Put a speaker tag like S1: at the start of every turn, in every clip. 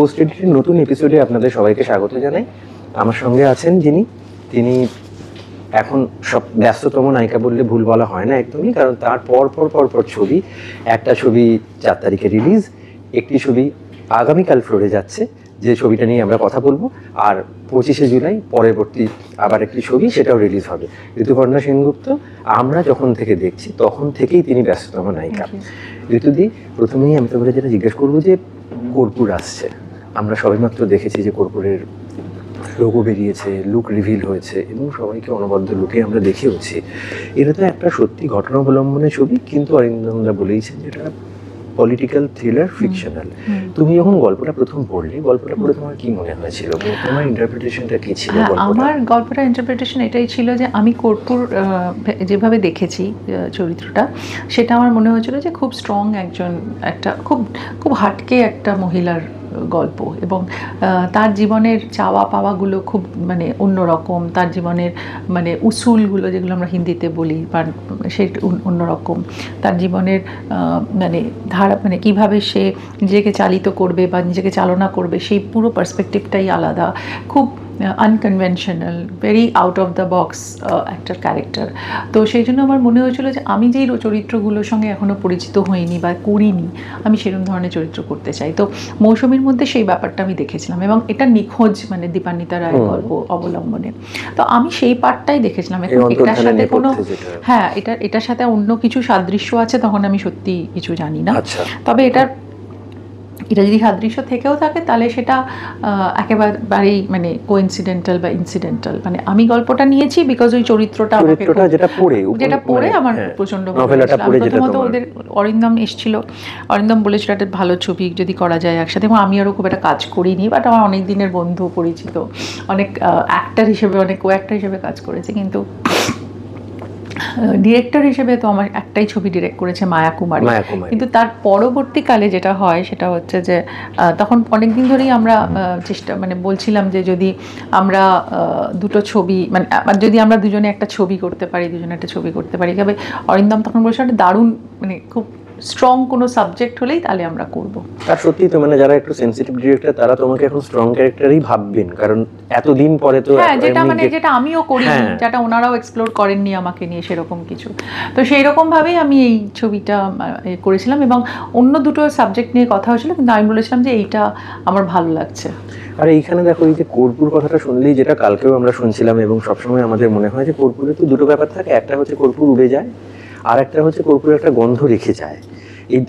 S1: Post এডিটের নতুন এপিসোডে আপনাদের সবাইকে স্বাগত জানাই। আমার সঙ্গে আছেন তিনি এখন সব ব্যস্ততম নায়িকা বললে ভুল বলা হয় না একদমই, কারণ তার পর ছবি, একটা ছবি 4 তারিখে রিলিজ, একটি ছবি আগামীকাল ফ্লোরে যাচ্ছে, যে ছবিটা নিয়ে আমরা কথা বলবো, আর 25শে জুলাই পরবর্তী আবার একটি ছবি, সেটাও রিলিজ হবে। ঋতুপর্ণা সেনগুপ্ত আমরা যখন থেকে দেখছি তখন থেকেই তিনি ব্যস্ততম নায়িকা। ঋতুদি, প্রথমেই আমি তোমাকে যেটা জিজ্ঞেস করবো যে কর্পূর আসছে, আমরা সবেমাত্র দেখেছি যে কর্পূরের লোগো বেরিয়েছে, লুক রিভিল হয়েছে এবং সবাইকে অনবদ্য লুকে আমরা দেখেওছি। এটা তো একটা সত্যি ঘটনা অবলম্বনের ছবি, কিন্তু অরিন্দমরা বলেইছেন যেটা পলিটিক্যাল থ্রিলার ফিকশনাল। তুমি যখন গল্পটা প্রথম পড়লে, গল্পটা পড়ে তোমার কি মনে হয়েছিল, তোমার ইন্টারপ্রিটেশনটা কি ছিল?
S2: আমার গল্পটা ইন্টারপ্রিটেশন এটাই ছিল যে আমি কর্পূর যেভাবে দেখেছি চরিত্রটা, সেটা আমার মনে হয়েছিল যে খুব স্ট্রং একটা খুব হাটকে একটা মহিলার গল্প, এবং তার জীবনের চাওয়া পাওয়াগুলো খুব মানে অন্যরকম, তার জীবনের মানে উসুলগুলো যেগুলো আমরা হিন্দিতে বলি বা সে অন্যরকম, তার জীবনের মানে ধারা, মানে কীভাবে সে নিজেকে চালিত করবে বা নিজেকে চালনা করবে, সেই পুরো পার্সপেক্টিভটাই আলাদা, খুব unconventional, very out of the box একটা ক্যারেক্টার। তো সেই জন্য আমার মনে হয়েছিল যে আমি যেই চরিত্রগুলোর সঙ্গে এখনও পরিচিত হইনি বা করিনি, আমি সেরকম ধরনের চরিত্র করতে চাই। তো মৌসুমীর মধ্যে সেই ব্যাপারটা আমি দেখেছিলাম, এবং এটা নিখোঁজ মানে দীপান্বিতা রায়ের গল্প অবলম্বনে। তো আমি সেই পার্টটাই দেখেছিলাম। এখন এটার সাথে কোনো এটার সাথে অন্য কিছু সাদৃশ্য আছে তখন আমি সত্যি কিছু জানি না। তবে এটা যদি সাদৃশ্য থেকেও থাকে তাহলে সেটা একেবারেই মানে কোইন্সিডেন্টাল বা ইনসিডেন্টাল। মানে আমি গল্পটা নিয়েছি বিকজ ওই চরিত্রটা যেটা পড়ে আমার প্রচন্ড প্রথমত ওদের অরিন্দম এসেছিল, অরিন্দম বলেছিল একটা ভালো ছবি যদি করা যায় একসাথে, এবং আমি আরও খুব একটা কাজ করিনি, বাট আমার অনেক দিনের বন্ধু পরিচিত অনেক অ্যাক্টর হিসেবে, অনেক কো অ্যাক্টর হিসেবে কাজ করেছে, কিন্তু ডিরেক্টর হিসেবে তো আমার একটাই ছবি ডিরেক্ট করেছে মায়া কুমারী। কিন্তু তার পরবর্তীকালে যেটা হয় সেটা হচ্ছে যে তখন অনেকদিন ধরেই আমরা মানে বলছিলাম যে যদি আমরা দুটো ছবি মানে যদি আমরা দুজনে একটা ছবি করতে পারি, তবে অরিন্দম তখন বলছে একটা দারুণ মানে খুব স্ট্রং কোনো সাবজেক্ট হলেই তাহলে আমরা করব।
S1: তার সত্যি তো মানে যারা একটু সেনসিটিভ ডিরেক্টর তারা তোমাকে এখন স্ট্রং ক্যারেক্টারই ভাববেন, কারণ এতদিন পরে তো
S2: যেটা আমিও করিনি, যেটা ওনারাও এক্সপ্লোর করেননি আমাকে নিয়ে সেরকম কিছু। তো সেই রকম ভাবেই আমি এই ছবিটা করেছিলাম, এবং অন্য দুটো সাবজেক্ট নিয়ে কথা হয়েছিল, কিন্তু আমি বলেছিলাম যে এইটা আমার ভালো লাগছে।
S1: আর এইখানে দেখো, এই যে কর্পূর কথাটা শুনলেই, যেটা কালকেও আমরা শুনছিলাম এবং সবসময় আমাদের মনে হয় যে কর্পূরে তো দুটো ব্যাপার থাকে, একটা হচ্ছে কর্পূর উড়ে যায়, আর একটা হচ্ছে কর্পূরের একটা গন্ধ রেখে যায়। এই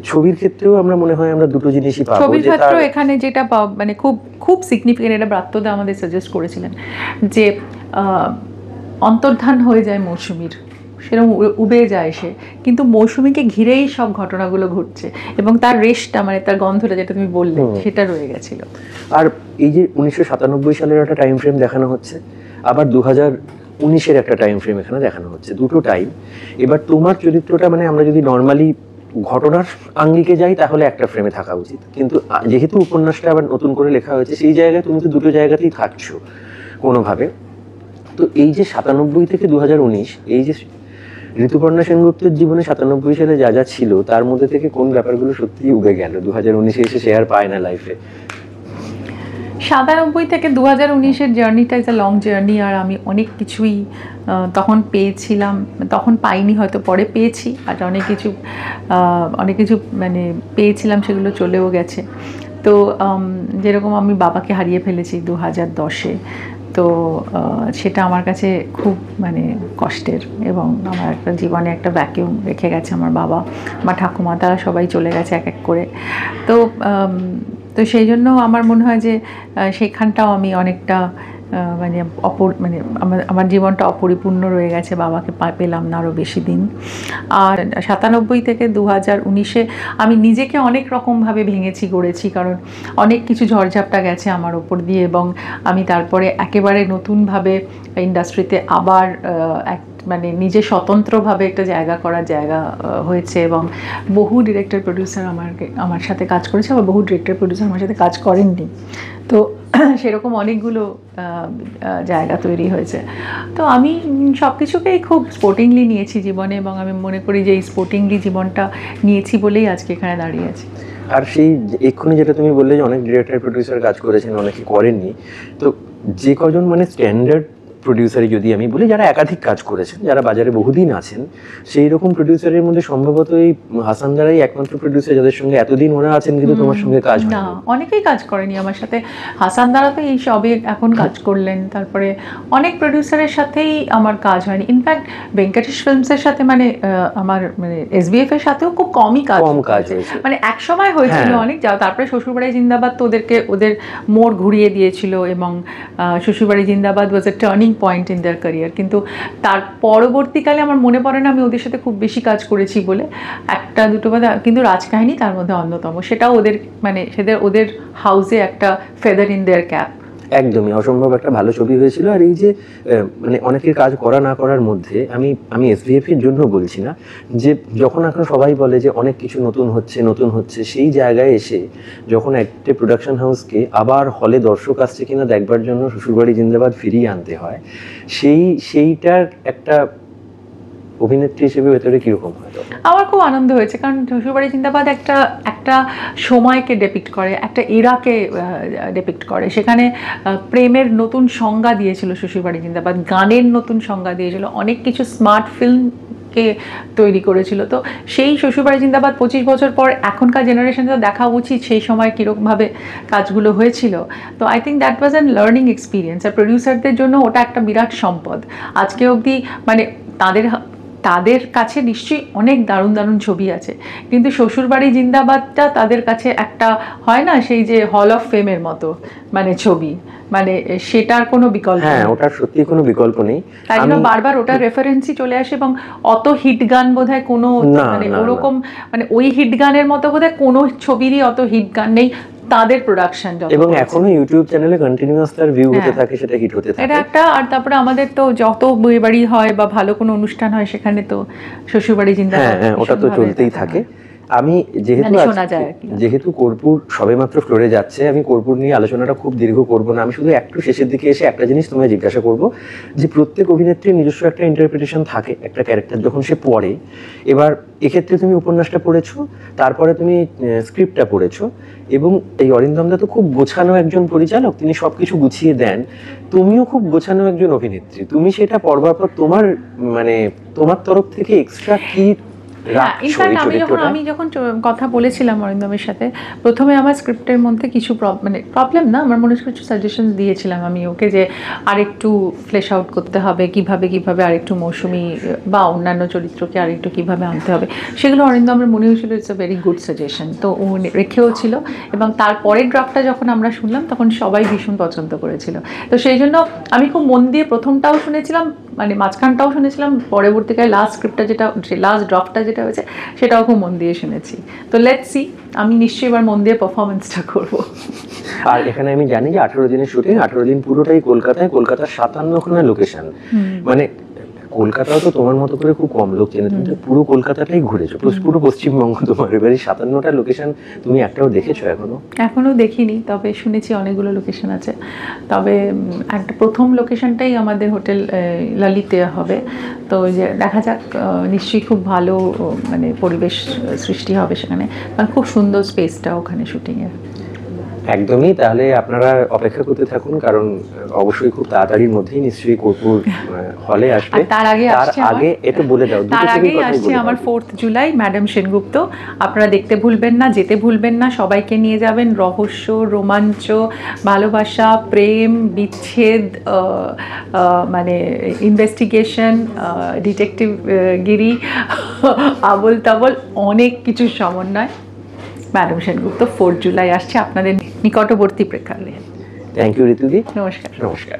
S1: ছবির ক্ষেত্রেও আমরা মনে হয় আমরা দুটো জিনিসই পাবো।
S2: ছবির ক্ষেত্রেও এখানে যেটা মানে খুব সিগনিফিকেন্ট, এটা ব্রাত্যদা আমাদের সাজেস্ট করেছিলেন যে অন্তর্ধান হয়ে যায় মৌসুমীর, সেরকম উবে যায় সে, কিন্তু মৌসুমীকে ঘিরেই সব ঘটনাগুলো ঘটছে, এবং তার রেশটা মানে তার গন্ধটা যেটা তুমি বললে সেটা রয়ে গেছিল।
S1: আর এই যে 1997 সালের একটা টাইম ফ্রেম দেখানো হচ্ছে, আবার 2019-এর একটা টাইম ফ্রেম এখানে দেখানো হচ্ছে, দুটো টাইম। এবার তোমার চরিত্রটা মানে আমরা যদি নর্মালি ঘটনার আঙ্গিকে যাই তাহলে একটা ফ্রেমে থাকা উচিত, কিন্তু যেহেতু উপন্যাসটা আবার নতুন করে লেখা হয়েছে, সেই জায়গায় তুমি তো দুটো জায়গাতেই থাকছো কোনোভাবে। তো এই যে 97 থেকে 2019, এই যে ঋতুপর্ণা সেনগুপ্তের জীবনে 97 সালে যা যা ছিল, তার মধ্যে থেকে কোন ব্যাপারগুলো সত্যিই উবে গেল 2019-এ এসে সে আর পায় না লাইফে?
S2: 97 থেকে 2019-এর জার্নিটা ইজ আ লং জার্নি, আর আমি অনেক কিছুই তখন পেয়েছিলাম, তখন পাইনি, হয়তো পরে পেয়েছি, আর অনেক কিছু মানে পেয়েছিলাম, সেগুলো চলেও গেছে। তো যেরকম আমি বাবাকে হারিয়ে ফেলেছি 2010-এ, তো সেটা আমার কাছে খুব মানে কষ্টের, এবং আমার একটা জীবনে একটা ভ্যাকিউম রেখে গেছে আমার বাবা, আমার ঠাকুমা, তারা সবাই চলে গেছে এক এক করে। তো সেই জন্য আমার মনে হয় যে সেখানটাও আমি অনেকটা মানে আমার জীবনটা অপরিপূর্ণ রয়ে গেছে, বাবাকে পেলাম না আরও বেশি দিন। আর 97 থেকে 2019-এ আমি নিজেকে অনেক রকমভাবে ভেঙেছি, গড়েছি, কারণ অনেক কিছু ঝড়ঝাপটা গেছে আমার ওপর দিয়ে, এবং আমি তারপরে একেবারে নতুনভাবে ইন্ডাস্ট্রিতে আবার মানে নিজে স্বতন্ত্রভাবে একটা করার জায়গা হয়েছে, এবং বহু ডিরেক্টর প্রডিউসার আমার সাথে কাজ করেছে, আবার বহু ডিরেক্টর প্রডিউসার আমার সাথে কাজ করেননি। তো সেরকম অনেকগুলো জায়গা তৈরি হয়েছে। তো আমি সব কিছুকেই খুব স্পোর্টিংলি নিয়েছি জীবনে, এবং আমি মনে করি যে এই স্পোর্টিংলি জীবনটা নিয়েছি বলেই আজকে এখানে দাঁড়িয়ে আছি।
S1: আর সেই এক্ষুনি যেটা তুমি বললে যে অনেক ডিরেক্টর প্রডিউসার কাজ করেছেন, অনেকে করেননি, তো যে কজন মানে স্ট্যান্ডার্ড প্রডিউসারই যদি আমি বলি, যারা একাধিক কাজ করেছেন, যারা বাজারে বহুদিন আছেন, সেই রকম প্রডিউসারের মধ্যে সম্ভবত এই হাসান দারাই একমাত্র প্রডিউসার যাদের সঙ্গে এতদিন ওরা আছেন কিন্তু তোমার সঙ্গে কাজ হয়
S2: না, অনেকেই কাজ করেনি আমার সাথে। হাসান দারা তো এই সবে এখন কাজ করলেন, তারপরে অনেক প্রডিউসারের সাথেই আমার কাজ হয়নি। ইনফ্যাক্ট ভেঙ্কটেশ ফিল্মসের সাথে মানে আমার মানে SBF এর সাথেও খুব কমই কাজ হয়েছে। মানে এক সময় হয়েছিল অনেক, তারপরে শ্বশুরবাড়ি জিন্দাবাদ তো ওদের মোড় ঘুরিয়ে দিয়েছিল, এবং Shwashurbari Zindabad was a turning point in their career. কিন্তু তার পরবর্তীকালে আমার মনে পড়ে না আমি ওদের সাথে খুব বেশি কাজ করেছি বলে, একটা দুটো বাদে, কিন্তু রাজকাহিনী তার মধ্যে অন্যতম। সেটাও ওদের হাউসে একটা ফেদার ইন দেয়ার ক্যাপ।
S1: একদমই অসম্ভব একটা ভালো ছবি হয়েছিল। আর এই যে মানে অনেকের কাজ করা না করার মধ্যে আমি SBF এর জন্য বলছি না, যে যখন এখন সবাই বলে যে অনেক কিছু নতুন হচ্ছে, সেই জায়গায় এসে যখন একটা প্রোডাকশন হাউসকে আবার হলে দর্শক আসছে কিনা দেখবার জন্য শ্বশুরবাড়ি জিন্দাবাদ ফিরিয়ে আনতে হয়, সেইটার একটা অভিনেত্রী হিসেবে ভেতরে কিরকম হয়?
S2: আমার খুব আনন্দ হয়েছে, কারণ শ্বশুরবাড়ি জিন্দাবাদ একটা সময়কে ডেপিক্ট করে, একটা এরাকে ডেপিক্ট করে। সেখানে প্রেমের নতুন সংজ্ঞা দিয়েছিল শ্বশুরবাড়ি জিন্দাবাদ, গানের নতুন সংজ্ঞা দিয়েছিল, অনেক কিছু স্মার্ট ফিল্মকে তৈরি করেছিল। তো সেই শ্বশুরবাড়ি জিন্দাবাদ 25 বছর পর এখনকার জেনারেশনটা দেখা উচিত সেই সময় কীরকমভাবে কাজগুলো হয়েছিল। তো I think that was an learning experience. আর প্রডিউসারদের জন্য ওটা একটা বিরাট সম্পদ। আজকে অবধি মানে তাদের কাছে নিশ্চয়ই অনেক দারুণ দারুণ ছবি আছে, কিন্তু শ্বশুরবাড়ি জিন্দাবাদটা তাদের কাছে একটা হয় না সেই যে হল অফ ফেমের মতো মানে ছবি, মানে সেটার কোনো বিকল্প নেই।
S1: ওটার সত্যি কোনো বিকল্প নেই,
S2: তাই জন্য বারবার ওটার রেফারেন্সই চলে আসে। এবং অত হিট গান বোধহয় কোনো মানে ওরকম মানে ওই হিট গানের মতো বোধহয় কোনো ছবিরই অত হিট গান নেই তাদের প্রোডাকশন,
S1: এবং এখনো ইউটিউব চ্যানেলে কন্টিনিউয়াস তার ভিউ হতে থাকে, সেটা হিট হতে থাকে।
S2: এটা একটা। আর তারপরে আমাদের তো যত বিয়ে বাড়ি হয় বা ভালো কোনো অনুষ্ঠান হয় সেখানে তো শ্বশুরবাড়ি জিন্দাবাদ
S1: ওটা তো চলতেই থাকে। আমি যেহেতু কর্পূর সবেমাত্র ফ্লোরে যাচ্ছে, আমি কর্পূর নিয়ে আলোচনাটা খুব দীর্ঘ করব না। আমি শুধু একটু শেষের দিকে এসে একটা জিনিস তোমায় জিজ্ঞাসা করব, যে প্রত্যেক অভিনেত্রীর নিজস্ব একটা ইন্টারপ্রিটেশন থাকে একটা ক্যারেক্টার যখন সে পড়ে। এবার এক্ষেত্রে তুমি উপন্যাসটা পড়েছো, তারপরে তুমি স্ক্রিপ্টটা পড়েছো, এবং এই অরিন্দম দা তো খুব গোছানো একজন পরিচালক, তিনি সবকিছু গুছিয়ে দেন। তুমিও খুব গোছানো একজন অভিনেত্রী, তুমি সেটা পড়বার পর তোমার তরফ থেকে এক্সট্রা কি?
S2: ইনফ্যাক্ট আমি যখন কথা বলেছিলাম অরিন্দমের সাথে, প্রথমে আমার স্ক্রিপ্টের মধ্যে কিছু প্রবলেম না, আমার মনে হচ্ছে কিছু সাজেশন দিয়েছিলাম আমি ওকে, যে আরেকটু ফ্লেশ আউট করতে হবে, কিভাবে আরেকটু মৌসুমি বা অন্যান্য চরিত্রকে আরেকটু কিভাবে আনতে হবে। সেগুলো অরিন্দমের মনে হয়েছিল it's a very good suggestion, তো ও রেখেও ছিল। এবং তারপরের ড্রাফটটা যখন আমরা শুনলাম তখন সবাই ভীষণ পছন্দ করেছিল। তো সেই জন্য আমি খুব মন দিয়ে প্রথমটাও শুনেছিলাম, মানে মাঝখানটাও শুনেছিলাম, পরবর্তীকালে লাস্ট ড্রাফটটা যেটা হয়েছে সেটাও খুব মন দিয়ে শুনেছি। তো লেটস সি, আমি নিশ্চয়ই এবার মন দিয়ে পারফরমেন্সটা করব।
S1: আর এখানে আমি জানি যে 18 দিনের শুটিং, 18 দিন পুরোটাই কলকাতার 57খানা লোকেশন। মানে কলকাতাও তো তোমার মতো করে খুব কম লোক চেনে, তুমি পুরো কলকাতাটাই ঘুরেছো, পুরো পশ্চিমবঙ্গ তোমার। এবারে 57টা লোকেশন তুমি একটাও দেখেছো? এখনো
S2: দেখিনি, তবে শুনেছি অনেকগুলো লোকেশন আছে। তবে একটা প্রথম লোকেশনটাই আমাদের হোটেল ললিতে হবে, তো যে দেখা যাক, নিশ্চয়ই খুব ভালো মানে পরিবেশ সৃষ্টি হবে সেখানে, কারণ খুব সুন্দর স্পেসটা ওখানে শুটিংয়ের।
S1: একদমই। তাহলে আপনারা অপেক্ষা করতে থাকুন, কারণ অবশ্যই খুব তাড়াতাড়ির মধ্যেই নিশ্চয়ই কর্পূর হলে আসবে।
S2: তার আগে
S1: এটা বলে দাও,
S2: তার আগেই আসছে আমার 4 জুলাই ম্যাডাম সেনগুপ্ত। আপনারা দেখতে ভুলবেন না, যেতে ভুলবেন না, সবাইকে নিয়ে যাবেন। রহস্য, রোমাঞ্চ, ভালোবাসা, প্রেম, বিচ্ছেদ, মানে ইনভেস্টিগেশন, ডিটেকটিভ গিরি, আবল তাবল, অনেক কিছু সমন্বয়। ম্যাডাম সেনগুপ্ত 4 জুলাই আসছে আপনাদের নিকটবর্তী প্রেক্ষাগৃহে।
S1: থ্যাংক ইউ ঋতুদি।
S2: নমস্কার।